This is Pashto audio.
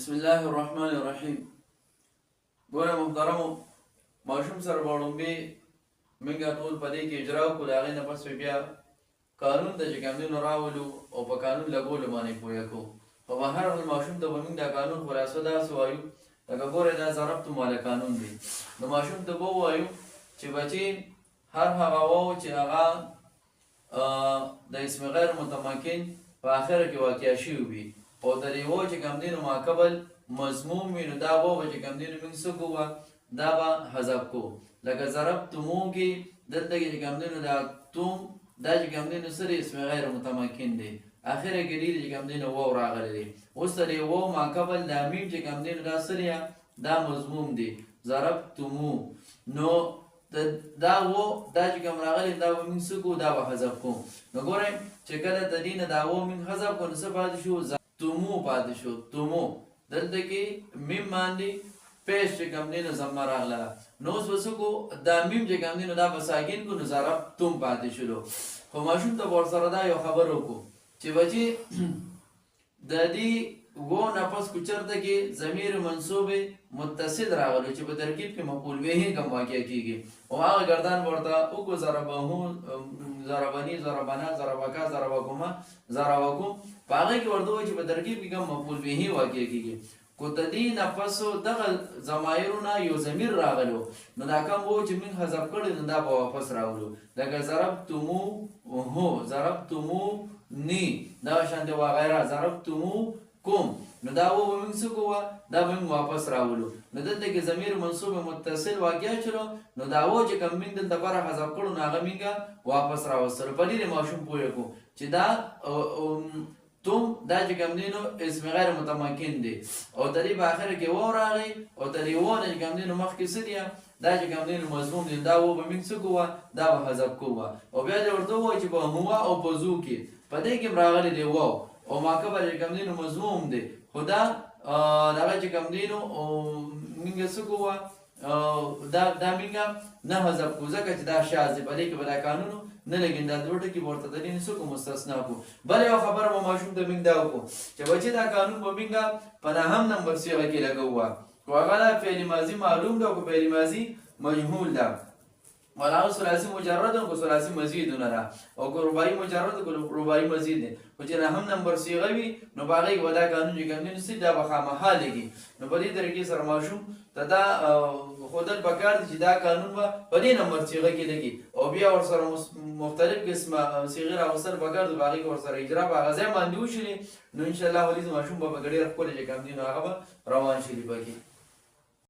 بسم الله الرحمن الرحیم. ګوره محترمو، ماشوم سره به وړومبې موږ ټول په دې کې اجرا وکړو، د هغې نه پس بیا قانون ته چې کوم دی نو راولو او په قانون لګولو باندې پوه کړو. په هر حال ماشوم ته به موږ دا قانون خلاصه داسې وایو لکه ګوره دا ضربتم والا قانون دی. نو ماشوم ته به ووایو چې بچې هر هغه واو چې هغه د اسم غیر متمکن په آخره کې واقع شوي وي او د دې واو چې کوم دی نو ماقبل مضموم وي، نو دا واو به چې کوم دی نو موږ څه کوو، دا به حذف کوو. لکه ضربتمو کې دلته کې چې کوم دی نو دا توم دا چې کوم دی نو سره اسم غیر متمکن دی، آخره کې ډېر چې کوم دی نو واو راغلی دی. اوس د دې واو ماقبل دا میم چې کوم دی نو دا سره دا مضموم دی ضربتمو، نو دا و دا چې کوم راغلی دا به موږ څه کوو، دا به حذف کوو. نو ګورئ چې کله د دې نه دا و موږ حذف کړو نو څه پاتې شو، تمو پاتې شو. تمو دلته کې میم باندې پیش چې کوم دی نو ضمه راغله، نو اوس به څه کوو، دا میم چې کوم دی نو دا به ساکن کړو نو ضربتم پاتې شولو. خو ماشوم ته به ورسره دا یو خبر وکړو چې بچې د دې و نه پس کو چرته کې ضمیر منصوب متصل راغلو چې په ترکیب کې مفعول به کم واقع کیږي او هغه گردان ورته او ضربه ضربني ضربنا ضربکا ضربکما ضربکم په هغه کې ورته چې په ترکیب کې کم مفعول به واقع کیږي. کو تدی نفس دغه ضمایرونه یو ضمیر راغلو نو دا کوم و چې موږ حذف کړی نو دا به واپس راولو. لکه ضربتمو هو ضربتمو نی دا شان دی وغیره ضربتمو کوم، نو دا و به موږ څه کوو، دا به موږ واپس راولو. نو دلته کې ضمیر منصوب متصل واقع شلو نو دا و چې کوم موږ دلته بره حذف کړو نو هغه موږ واپس راوستلو. په دې ماشوم پوه کړو چې دا توم دا چې کوم دی نو اسم غیر متمکن دی او د دې په آخره کې واو راغی او د دې واو نه چې کوم دی نو مخکې څه دی، دا چې کوم دی نو مضموم دی، دا و به موږ څه کوو، دا به حذف کوو. او بیا دې ورته ووایي چې په هو او په ذو کې په دې کې راغلی دی واو او ماقبل چې کوم دی نو مضموم دی، خو دا دغه چې کوم دی نو موږ څه کوو، دا موږ نه حذف کوو ځکه چې دا شاذ دی، په دې کې به دا قانون نه لګین. دا دوه ټکي ورته د دې څه کوم مستثنا کو. بل یو خبره به ماشوم ته موږ دا وکړو چې بچې دا قانون به موږ په نهم نمبر صيغه کې لګوو، خو هغه فعل ماضي معلوم ده او فعل ماضي مجهول ده، ولا ثلاثي مجرد او ثلاثي مزید نه را او رباعي مجرد او رباعي مزید نه. خو چې نهم نمبر صيغه وي نو باغې ودا قانون چې کوم نه دا به خامخا لګي. نو په دې طریقې سره ماشوم ته دا خودل پکار چې دا قانون به په دې نمبر صيغه کې لګي او بیا ورسره مختلف قسمه صيغه راوصل پکار د باغې ورسره اجرا به غزه باندې وشي. نو ان شاء الله ولې ماشوم به ګډیر خپل چې کوم دي نو هغه روان شي.